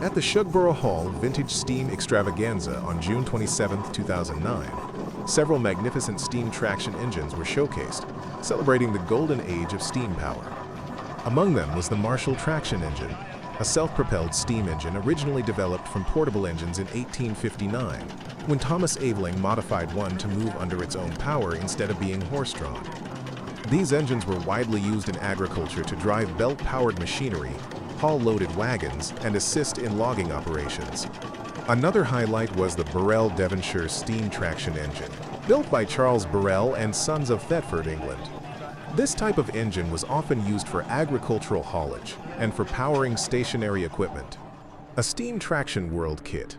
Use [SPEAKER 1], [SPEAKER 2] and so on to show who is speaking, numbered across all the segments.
[SPEAKER 1] At the Sugarborough Hall Vintage Steam Extravaganza on June 27, 2009, several magnificent steam traction engines were showcased, celebrating the golden age of steam power. Among them was the Marshall traction engine, a self-propelled steam engine originally developed from portable engines in 1859, when Thomas Aveling modified one to move under its own power instead of being horse-drawn. These engines were widely used in agriculture to drive belt-powered machinery, haul loaded wagons, and assist in logging operations. Another highlight was the Burrell Devonshire steam traction engine, built by Charles Burrell and Sons of Thetford, England. This type of engine was often used for agricultural haulage and for powering stationary equipment. A steam traction world kit.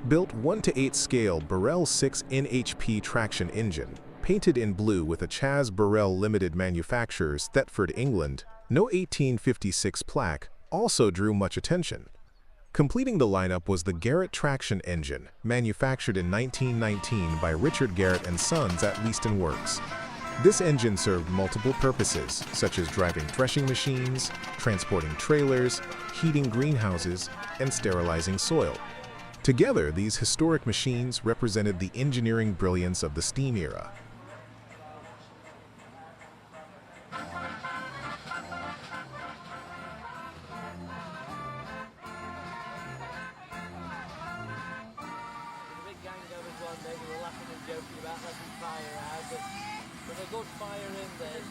[SPEAKER 1] Built 1:8 scale Burrell 6 NHP traction engine, painted in blue with a Chas Burrell Limited Manufacturers, Thetford, England, no 1856 plaque, also drew much attention. Completing the lineup was the Garrett traction engine, manufactured in 1919 by Richard Garrett and Sons at Leaston Works. This engine served multiple purposes, such as driving threshing machines, transporting trailers, heating greenhouses, and sterilizing soil. Together, these historic machines represented the engineering brilliance of the steam era.
[SPEAKER 2] They were laughing and joking about letting fire out, but with a good fire in there,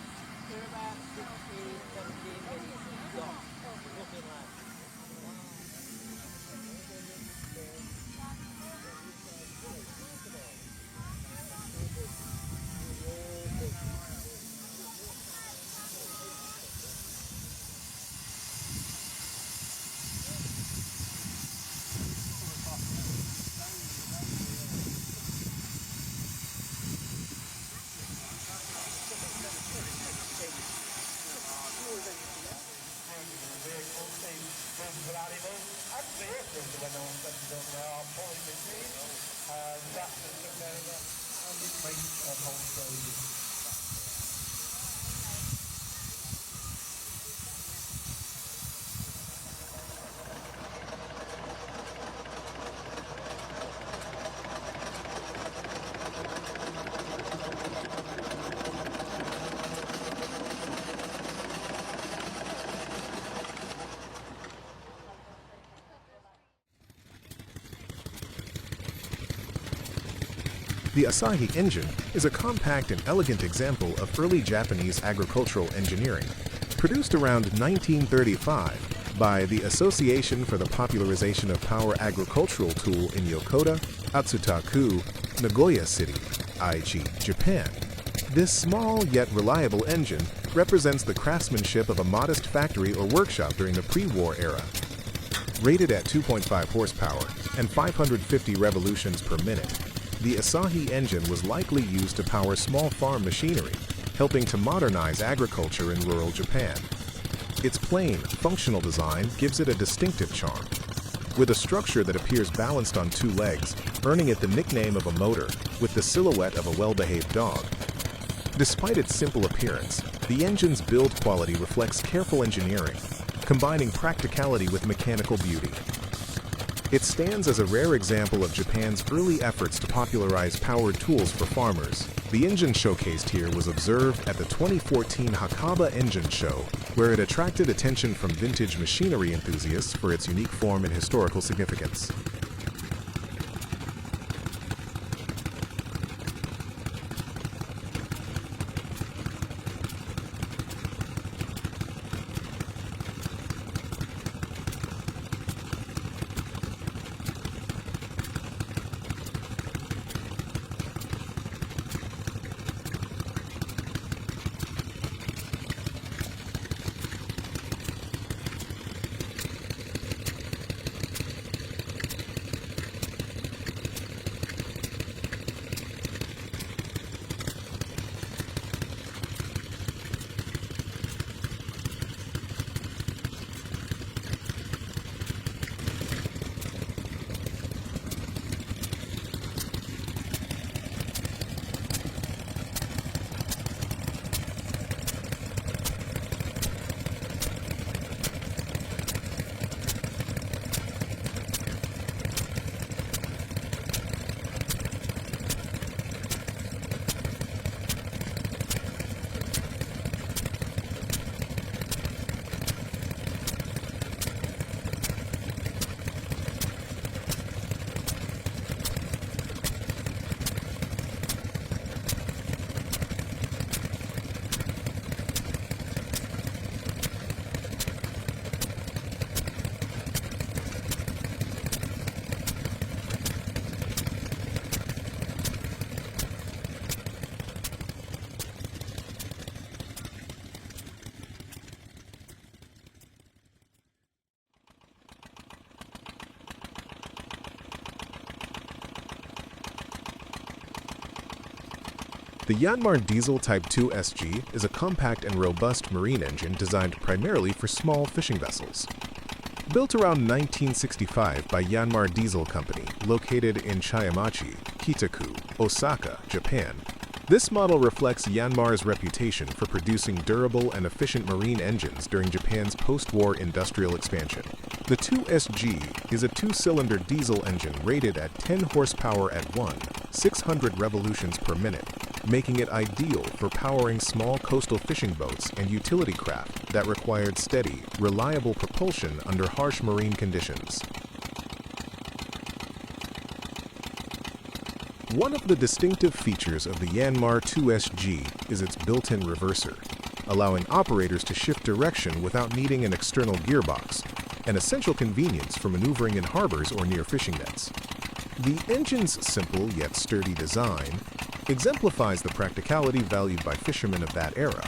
[SPEAKER 2] we're about 16, 17 minutes and stop. Nothing left.
[SPEAKER 3] For animals and vehicles when no one's on there are pulling machines and that's the container and it makes a whole story.
[SPEAKER 1] The Asahi engine is a compact and elegant example of early Japanese agricultural engineering, produced around 1935 by the Association for the Popularization of Power Agricultural Tool in Yokota, Atsuta-ku, Nagoya City, Aichi, Japan. This small yet reliable engine represents the craftsmanship of a modest factory or workshop during the pre-war era. Rated at 2.5 horsepower and 550 revolutions per minute, the Asahi engine was likely used to power small farm machinery, helping to modernize agriculture in rural Japan. Its plain, functional design gives it a distinctive charm, with a structure that appears balanced on two legs, earning it the nickname of a motor, with the silhouette of a well-behaved dog. Despite its simple appearance, the engine's build quality reflects careful engineering, combining practicality with mechanical beauty. It stands as a rare example of Japan's early efforts to popularize powered tools for farmers. The engine showcased here was observed at the 2014 Hakaba Engine Show, where it attracted attention from vintage machinery enthusiasts for its unique form and historical significance. The Yanmar Diesel Type 2 SG is a compact and robust marine engine designed primarily for small fishing vessels. Built around 1965 by Yanmar Diesel Company, located in Chiamachi, Kitaku, Osaka, Japan, this model reflects Yanmar's reputation for producing durable and efficient marine engines during Japan's post-war industrial expansion. The 2SG is a two-cylinder diesel engine rated at 10 horsepower at 600 revolutions per minute, making it ideal for powering small coastal fishing boats and utility craft that required steady, reliable propulsion under harsh marine conditions. One of the distinctive features of the Yanmar 2SG is its built-in reverser, allowing operators to shift direction without needing an external gearbox, an essential convenience for maneuvering in harbors or near fishing nets. The engine's simple yet sturdy design exemplifies the practicality valued by fishermen of that era.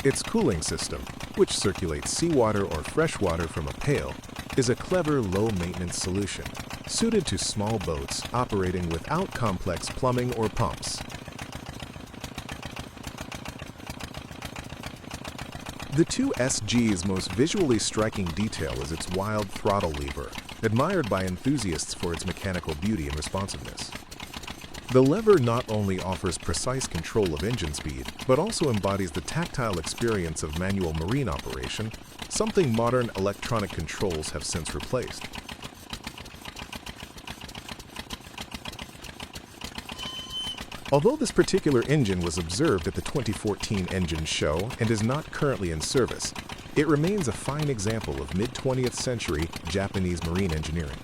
[SPEAKER 1] Its cooling system, which circulates seawater or fresh water from a pail, is a clever low-maintenance solution, suited to small boats operating without complex plumbing or pumps. The 2SG's most visually striking detail is its wild throttle lever, admired by enthusiasts for its mechanical beauty and responsiveness. The lever not only offers precise control of engine speed, but also embodies the tactile experience of manual marine operation, something modern electronic controls have since replaced. Although this particular engine was observed at the 2014 engine show and is not currently in service, it remains a fine example of mid-20th century Japanese marine engineering.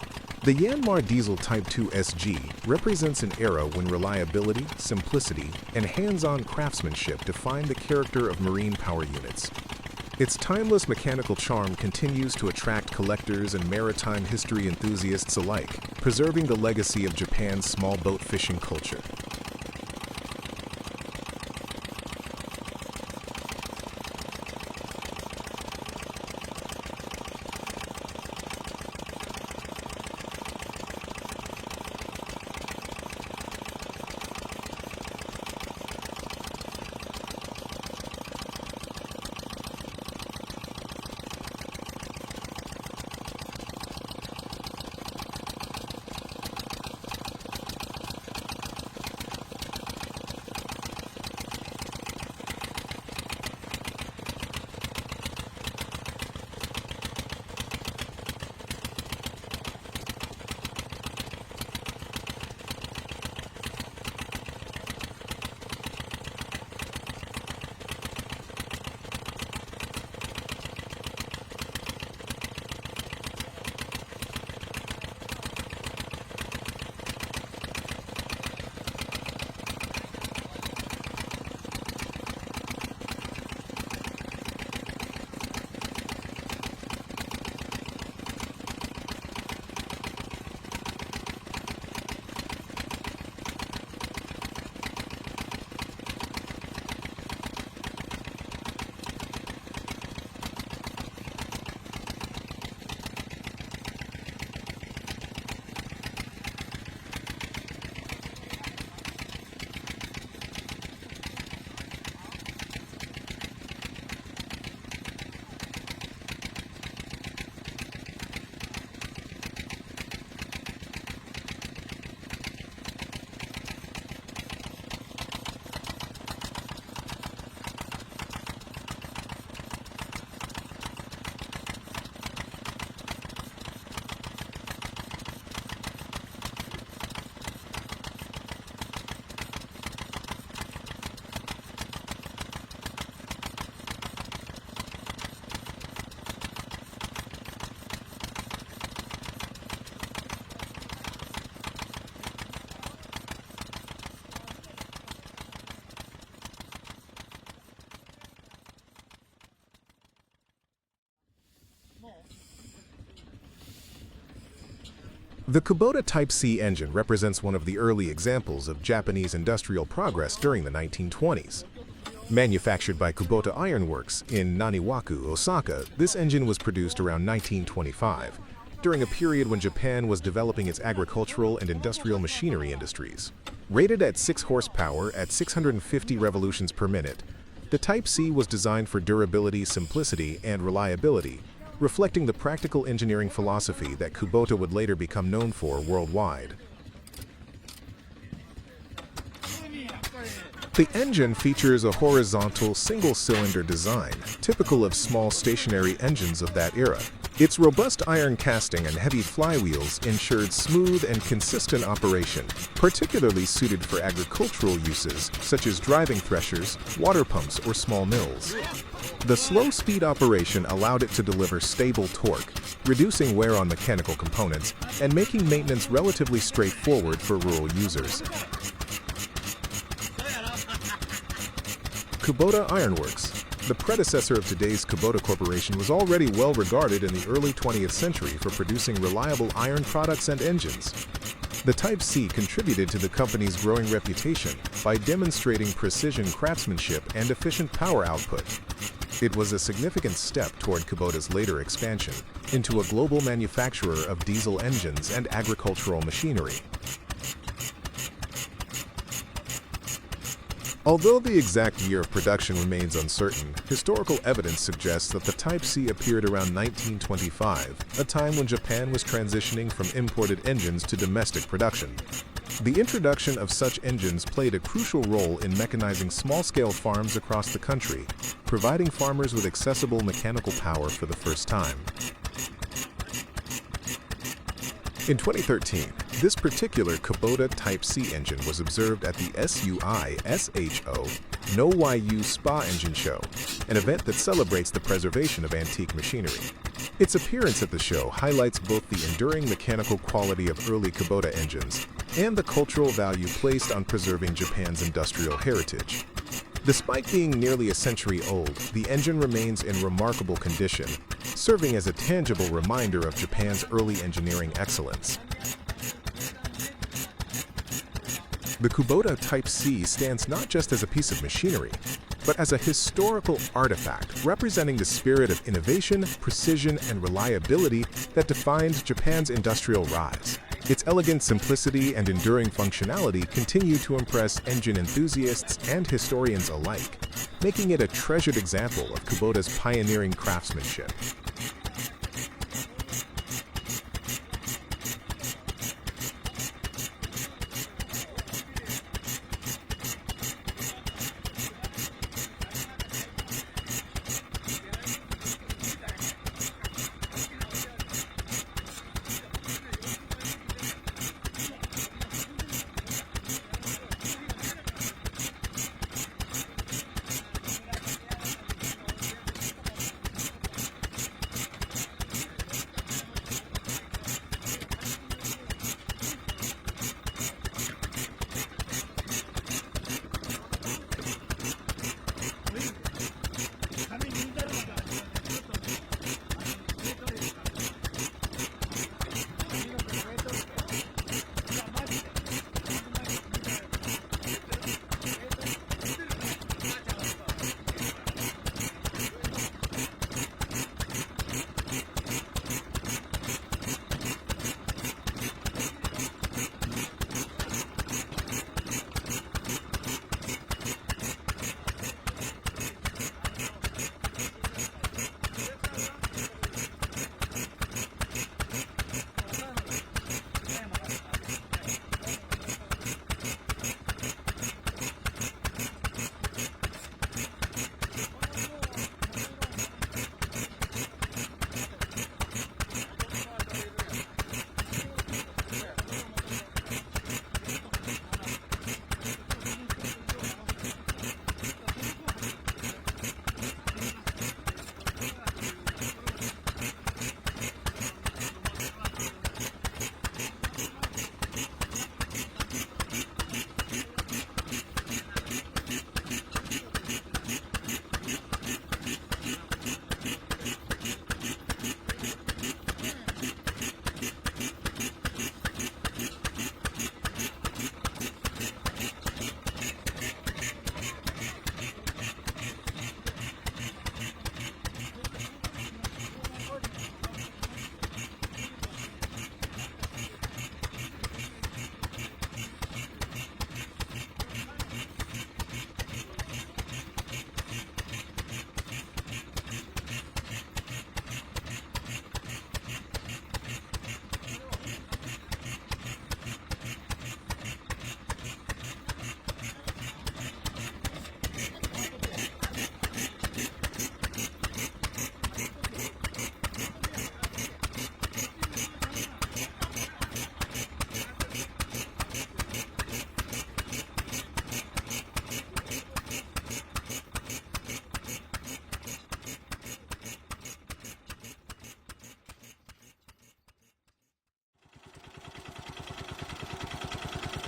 [SPEAKER 1] The Yanmar Diesel Type 2 SG represents an era when reliability, simplicity, and hands-on craftsmanship defined the character of marine power units. Its timeless mechanical charm continues to attract collectors and maritime history enthusiasts alike, preserving the legacy of Japan's small boat fishing culture. The Kubota Type-C engine represents one of the early examples of Japanese industrial progress during the 1920s. Manufactured by Kubota Iron Works in Naniwaku, Osaka, this engine was produced around 1925 during a period when Japan was developing its agricultural and industrial machinery industries. Rated at 6 horsepower at 650 revolutions per minute, the Type-C was designed for durability, simplicity, and reliability, reflecting the practical engineering philosophy that Kubota would later become known for worldwide. The engine features a horizontal single-cylinder design, typical of small stationary engines of that era. Its robust iron casting and heavy flywheels ensured smooth and consistent operation, particularly suited for agricultural uses such as driving threshers, water pumps, or small mills. The slow-speed operation allowed it to deliver stable torque, reducing wear on mechanical components and making maintenance relatively straightforward for rural users. Kubota Ironworks. The predecessor of today's Kubota Corporation was already well regarded in the early 20th century for producing reliable iron products and engines. The Type-C contributed to the company's growing reputation by demonstrating precision craftsmanship and efficient power output. It was a significant step toward Kubota's later expansion into a global manufacturer of diesel engines and agricultural machinery. Although the exact year of production remains uncertain, historical evidence suggests that the Type-C appeared around 1925, a time when Japan was transitioning from imported engines to domestic production. The introduction of such engines played a crucial role in mechanizing small-scale farms across the country, providing farmers with accessible mechanical power for the first time. In 2013, this particular Kubota Type-C engine was observed at the SUI-SHO No-YU Spa Engine Show, an event that celebrates the preservation of antique machinery. Its appearance at the show highlights both the enduring mechanical quality of early Kubota engines and the cultural value placed on preserving Japan's industrial heritage. Despite being nearly a century old, the engine remains in remarkable condition, serving as a tangible reminder of Japan's early engineering excellence. The Kubota Type-C stands not just as a piece of machinery, but as a historical artifact representing the spirit of innovation, precision, and reliability that defined Japan's industrial rise. Its elegant simplicity and enduring functionality continue to impress engine enthusiasts and historians alike, making it a treasured example of Kubota's pioneering craftsmanship.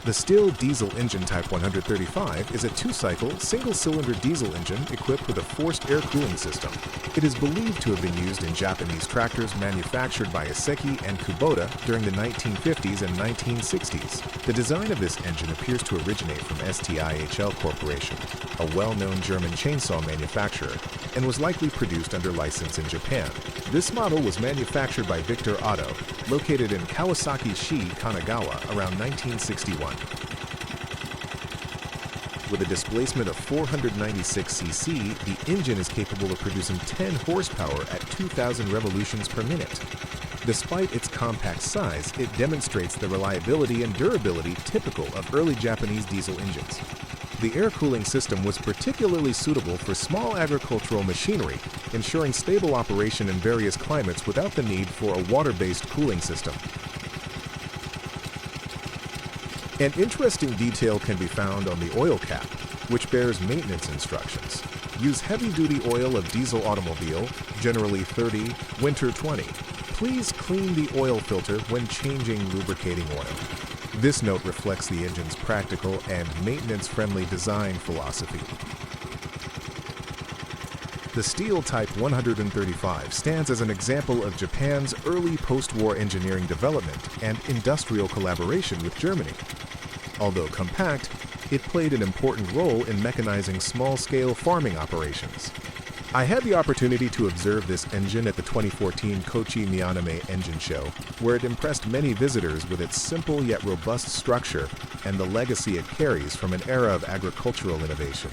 [SPEAKER 1] The Stihl Diesel Engine Type 135 is a two-cycle, single-cylinder diesel engine equipped with a forced air cooling system. It is believed to have been used in Japanese tractors manufactured by Asahi and Kubota during the 1950s and 1960s. The design of this engine appears to originate from STIHL Corporation, a well-known German chainsaw manufacturer, and was likely produced under license in Japan. This model was manufactured by Victor Auto, located in Kawasaki-shi, Kanagawa, around 1961. With a displacement of 496 cc, the engine is capable of producing 10 horsepower at 2,000 revolutions per minute. Despite its compact size, it demonstrates the reliability and durability typical of early Japanese diesel engines. The air cooling system was particularly suitable for small agricultural machinery, ensuring stable operation in various climates without the need for a water-based cooling system. An interesting detail can be found on the oil cap, which bears maintenance instructions. Use heavy-duty oil of diesel automobile, generally 30, winter 20. Please clean the oil filter when changing lubricating oil. This note reflects the engine's practical and maintenance-friendly design philosophy. The Stihl Type 135 stands as an example of Japan's early post-war engineering development and industrial collaboration with Germany. Although compact, it played an important role in mechanizing small-scale farming operations. I had the opportunity to observe this engine at the 2014 Kochi Mianame Engine Show, where it impressed many visitors with its simple yet robust structure and the legacy it carries from an era of agricultural innovation.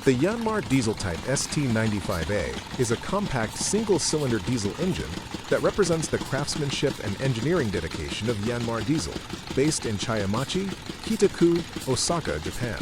[SPEAKER 1] The Yanmar Diesel Type ST95A is a compact single-cylinder diesel engine that represents the craftsmanship and engineering dedication of Yanmar Diesel, based in Chayamachi, Kitaku, Osaka, Japan.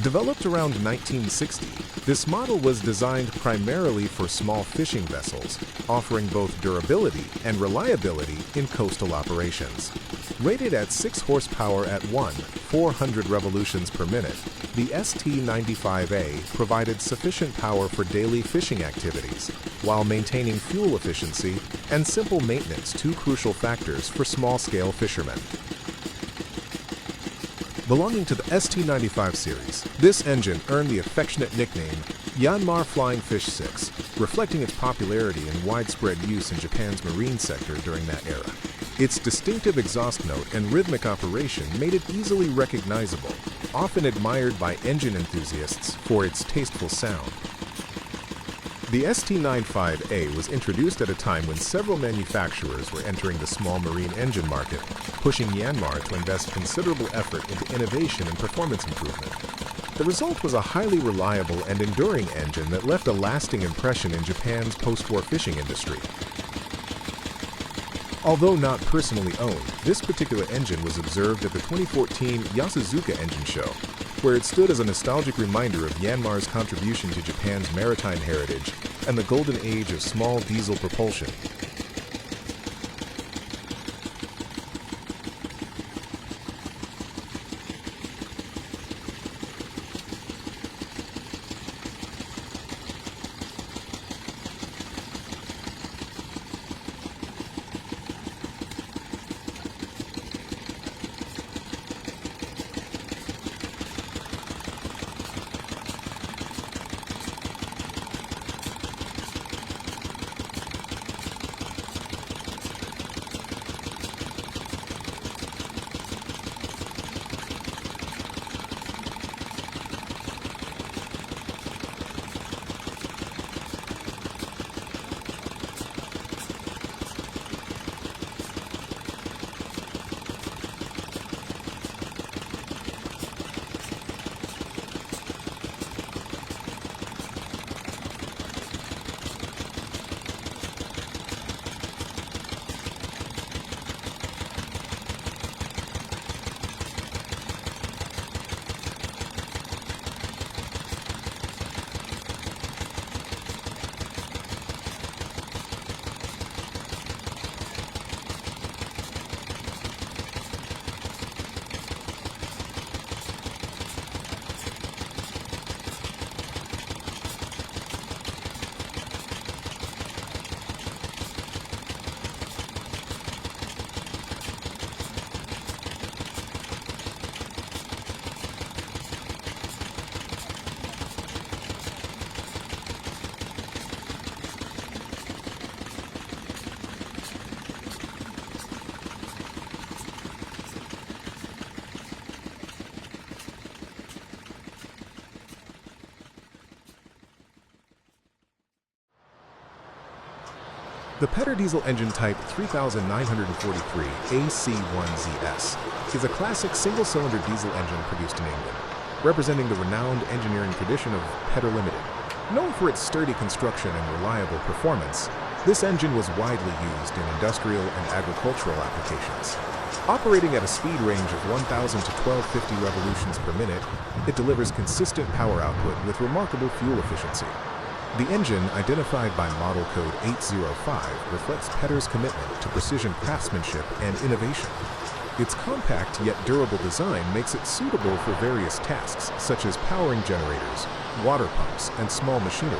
[SPEAKER 1] Developed around 1960, this model was designed primarily for small fishing vessels, offering both durability and reliability in coastal operations. Rated at 6 horsepower at 400 revolutions per minute, the ST95A provided sufficient power for daily fishing activities, while maintaining fuel efficiency and simple maintenance, two crucial factors for small-scale fishermen. Belonging to the ST95 series, this engine earned the affectionate nickname Yanmar Flying Fish 6, reflecting its popularity and widespread use in Japan's marine sector during that era. Its distinctive exhaust note and rhythmic operation made it easily recognizable, often admired by engine enthusiasts for its tasteful sound. The ST95A was introduced at a time when several manufacturers were entering the small marine engine market, pushing Yanmar to invest considerable effort into innovation and performance improvement. The result was a highly reliable and enduring engine that left a lasting impression in Japan's post-war fishing industry. Although not personally owned, this particular engine was observed at the 2014 Yasuzuka Engine Show, where it stood as a nostalgic reminder of Yanmar's contribution to Japan's maritime heritage and the golden age of small diesel propulsion. The Kubota Diesel Engine Type 3943 AC1ZS is a classic single-cylinder diesel engine produced in England, representing the renowned engineering tradition of Kubota Limited. Known for its sturdy construction and reliable performance, this engine was widely used in industrial and agricultural applications. Operating at a speed range of 1,000 to 1,250 revolutions per minute, it delivers consistent power output with remarkable fuel efficiency. The engine, identified by model code 805, reflects Kubota's commitment to precision craftsmanship and innovation. Its compact yet durable design makes it suitable for various tasks such as powering generators, water pumps, and small machinery.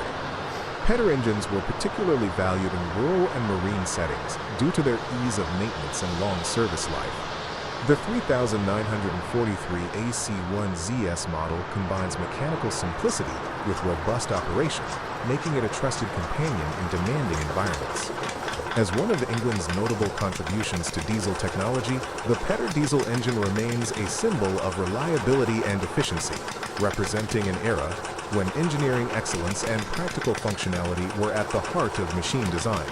[SPEAKER 1] Kubota engines were particularly valued in rural and marine settings due to their ease of maintenance and long service life. The 3943 AC1ZS model combines mechanical simplicity with robust operation, making it a trusted companion in demanding environments. As one of England's notable contributions to diesel technology, the Kubota diesel engine remains a symbol of reliability and efficiency, representing an era when engineering excellence and practical functionality were at the heart of machine design.